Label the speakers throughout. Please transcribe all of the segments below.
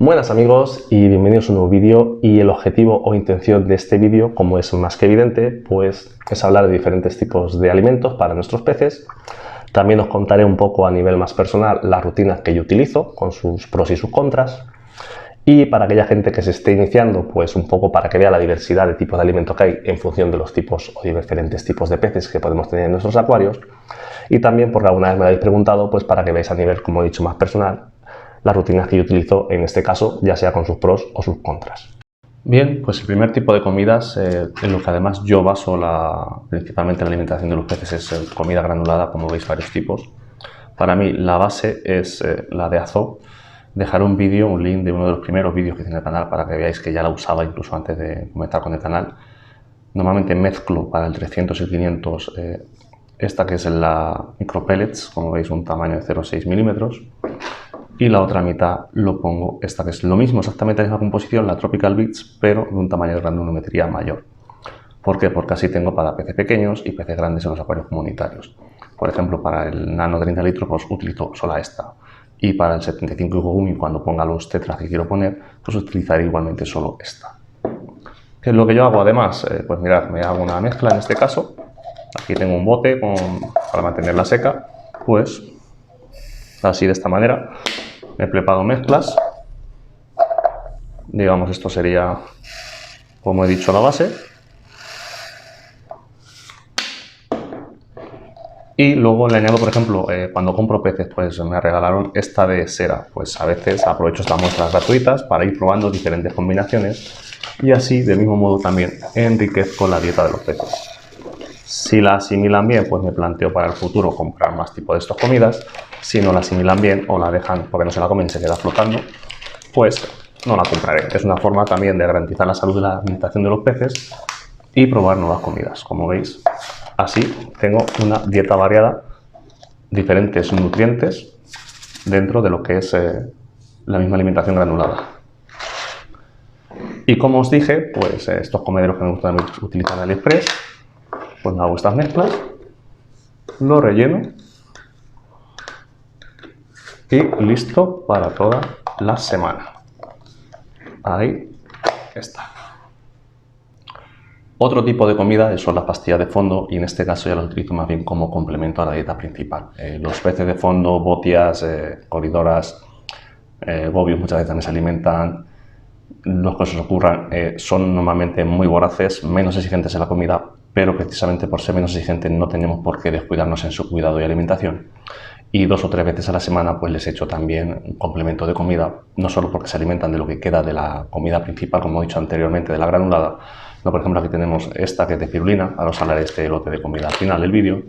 Speaker 1: Buenas amigos y bienvenidos a un nuevo vídeo, y el objetivo o intención de este vídeo, como es más que evidente, pues es hablar de diferentes tipos de alimentos para nuestros peces. También os contaré un poco a nivel más personal las rutinas que yo utilizo, con sus pros y sus contras. Y para aquella gente que se esté iniciando, pues un poco para que vea la diversidad de tipos de alimentos que hay en función de los tipos o diferentes tipos de peces que podemos tener en nuestros acuarios. Y también, porque alguna vez me lo habéis preguntado, pues para que veáis a nivel, como he dicho, más personal, las rutinas que yo utilizo en este caso, ya sea con sus pros o sus contras. Bien, pues el primer tipo de comidas, en lo que además yo baso principalmente la alimentación de los peces, es comida granulada, como veis, varios tipos. Para mí la base es la de Azo. Dejaré un vídeo, un link de uno de los primeros vídeos que hice en el canal para que veáis que ya la usaba incluso antes de comenzar con el canal. Normalmente mezclo para el 300 y el 500 esta que es la micro pellets, como veis un tamaño de 0,6 milímetros. Y la otra mitad lo pongo esta que es lo mismo, exactamente la misma composición, la Tropical Bits, pero de un tamaño de granulometría mayor. ¿Por qué? Porque así tengo para peces pequeños y peces grandes en los acuarios comunitarios. Por ejemplo, para el nano 30 litros pues utilizo sola esta. Y para el 75 Gumi, cuando ponga los tetras que quiero poner, pues utilizaré igualmente solo esta. ¿Qué es lo que yo hago además? Pues mirad, me hago una mezcla en este caso. Aquí tengo un bote para mantenerla seca. Pues así de esta manera. Me preparo mezclas. Digamos, esto sería, como he dicho, la base. Y luego le añado, por ejemplo, cuando compro peces, pues me regalaron esta de cera. Pues a veces aprovecho estas muestras gratuitas para ir probando diferentes combinaciones y así, del mismo modo, también enriquezco la dieta de los peces. Si la asimilan bien, pues me planteo para el futuro comprar más tipo de estas comidas. Si no la asimilan bien o la dejan porque no se la comen y se queda flotando, pues no la compraré. Es una forma también de garantizar la salud de la alimentación de los peces y probar nuevas comidas. Como veis, así tengo una dieta variada, diferentes nutrientes dentro de lo que es la misma alimentación granulada. Y como os dije, pues estos comederos que me gustan utilizar en AliExpress, pues me hago estas mezclas, lo relleno y listo para toda la semana. Ahí está. Otro tipo de comida son las pastillas de fondo, y en este caso ya las utilizo más bien como complemento a la dieta principal. Los peces de fondo, botias, coridoras, gobios muchas veces también se alimentan. Los que se os ocurran son normalmente muy voraces, menos exigentes en la comida, pero precisamente por ser menos exigentes no tenemos por qué descuidarnos en su cuidado y alimentación. Y 2 o 3 veces a la semana pues les echo también un complemento de comida, no solo porque se alimentan de lo que queda de la comida principal, como he dicho anteriormente, de la granulada. No, por ejemplo, aquí tenemos esta que es de pirulina, ahora os hablaré de este lote de comida al final del vídeo.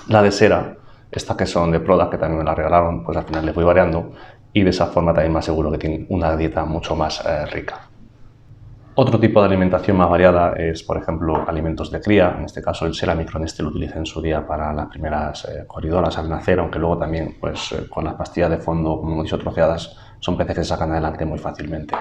Speaker 1: La de cera, estas que son de Prodac, que también me la regalaron, pues al final les voy variando y de esa forma también me aseguro que tienen una dieta mucho más rica. Otro tipo de alimentación más variada es, por ejemplo, alimentos de cría. En este caso el Sera Micronestel lo utilicé en su día para las primeras corridoras al nacer, aunque luego también pues, con las pastillas de fondo, como hemos dicho, troceadas, son peces que se sacan adelante muy fácilmente.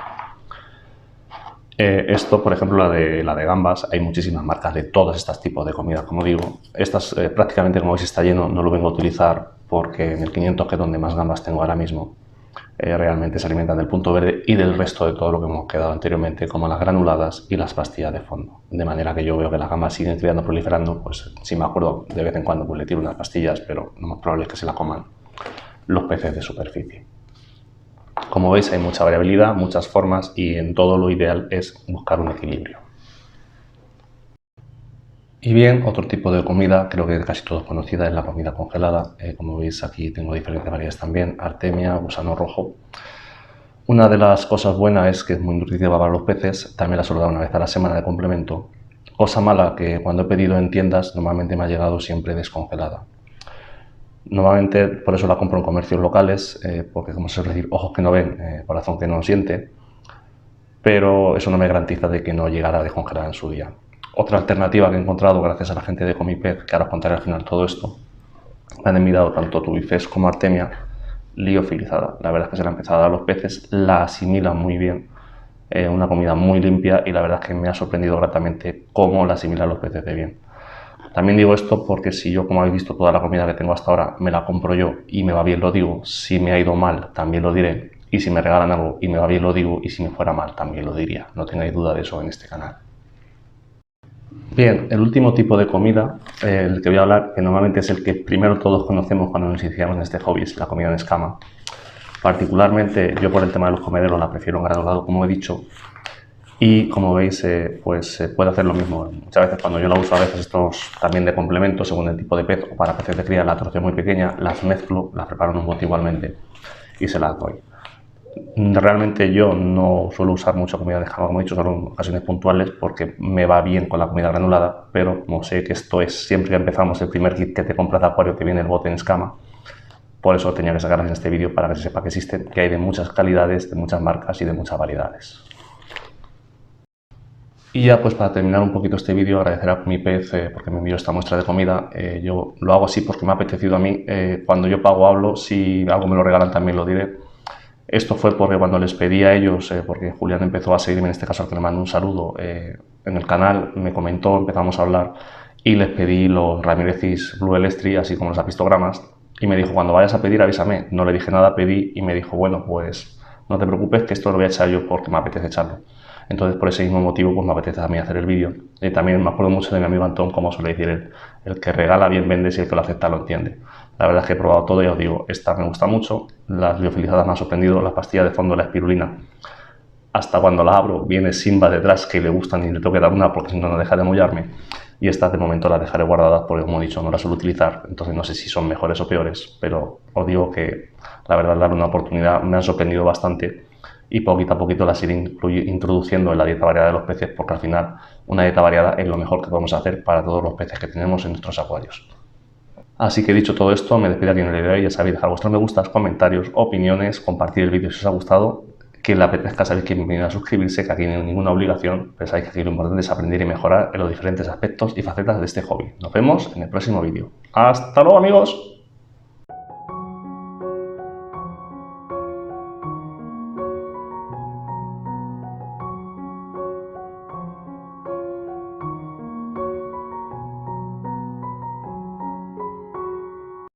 Speaker 1: Esto, por ejemplo, la de gambas, hay muchísimas marcas de todos estos tipos de comidas, como digo. Estas prácticamente, como veis, está lleno, no lo vengo a utilizar porque en el 500, que es donde más gambas tengo ahora mismo, realmente se alimentan del punto verde y del resto de todo lo que hemos quedado anteriormente, como las granuladas y las pastillas de fondo. De manera que yo veo que las gambas siguen criando, proliferando, pues si me acuerdo, de vez en cuando pues le tiro unas pastillas, pero lo más probable es que se la coman los peces de superficie. Como veis, hay mucha variabilidad, muchas formas, y en todo lo ideal es buscar un equilibrio. Y bien, otro tipo de comida, creo que casi todos conocida, es la comida congelada. Como veis, aquí tengo diferentes variedades también: artemia, gusano rojo. Una de las cosas buenas es que es muy nutritiva para los peces, también la suelo dar una vez a la semana de complemento. Cosa mala, que cuando he pedido en tiendas normalmente me ha llegado siempre descongelada. Normalmente por eso la compro en comercios locales, porque, como se suele decir, ojos que no ven, corazón que no siente, pero eso no me garantiza de que no llegara a descongelar en su día. Otra alternativa que he encontrado gracias a la gente de Comipet, que ahora os contaré al final todo esto, me han enviado tanto Tubifex como Artemia liofilizada. La verdad es que se la ha empezado a dar a los peces, la asimilan muy bien, una comida muy limpia, y la verdad es que me ha sorprendido gratamente cómo la asimilan los peces de bien. También digo esto porque si yo, como habéis visto, toda la comida que tengo hasta ahora me la compro yo y me va bien, lo digo. Si me ha ido mal, también lo diré. Y si me regalan algo y me va bien lo digo, y si me fuera mal también lo diría. No tengáis duda de eso en este canal. Bien, el último tipo de comida del que voy a hablar, que normalmente es el que primero todos conocemos cuando nos iniciamos en este hobby, es la comida en escama. Particularmente yo por el tema de los comederos la prefiero en granulado, como he dicho, y como veis pues se puede hacer lo mismo. Muchas veces cuando yo la uso, a veces estos también de complemento según el tipo de pez o para peces de cría, la trozo muy pequeña, las mezclo, las preparo en un bote igualmente y se las doy. Realmente yo no suelo usar mucha comida de escama, como he dicho, solo en ocasiones puntuales porque me va bien con la comida granulada, pero como sé que esto es siempre que empezamos el primer kit que te compras de acuario te viene el bote en escama, por eso tenía que sacarlas en este vídeo para que se sepa que existen, que hay de muchas calidades, de muchas marcas y de muchas variedades. Y ya pues para terminar un poquito este vídeo, agradecer a mi pez porque me envió esta muestra de comida. Yo lo hago así porque me ha apetecido a mí. Cuando yo pago hablo, si algo me lo regalan también lo diré. Esto fue porque cuando les pedí a ellos, porque Julián empezó a seguirme, en este caso al que le mando un saludo, en el canal, me comentó, empezamos a hablar y les pedí los Ramirezis Blue Elestri, así como los apistogramas, y me dijo, cuando vayas a pedir avísame. No le dije nada, pedí y me dijo, bueno, pues no te preocupes que esto lo voy a echar yo porque me apetece echarlo. Entonces por ese mismo motivo pues me apetece a mí hacer el vídeo. Y también me acuerdo mucho de mi amigo Antón, como suele decir él, el que regala bien vende y el que lo acepta lo entiende. La verdad es que he probado todo y os digo, esta me gusta mucho, las liofilizadas me han sorprendido, las pastillas de fondo, la espirulina, hasta cuando la abro viene Simba detrás que le gustan y le tengo que dar una porque si no, no deja de mollarme. Y estas de momento las dejaré guardadas porque, como he dicho, no las suelo utilizar, entonces no sé si son mejores o peores, pero os digo que la verdad darle una oportunidad me han sorprendido bastante y poquito a poquito las iré introduciendo en la dieta variada de los peces porque al final una dieta variada es lo mejor que podemos hacer para todos los peces que tenemos en nuestros acuarios. Así que dicho todo esto, me despido aquí en el vídeo y ya sabéis, dejar vuestros me gustas, comentarios, opiniones, compartir el vídeo si os ha gustado. Quien le apetezca, sabéis que bienvenido a suscribirse, que aquí no hay ninguna obligación, pero sabéis que aquí lo importante es aprender y mejorar en los diferentes aspectos y facetas de este hobby. Nos vemos en el próximo vídeo. ¡Hasta luego, amigos!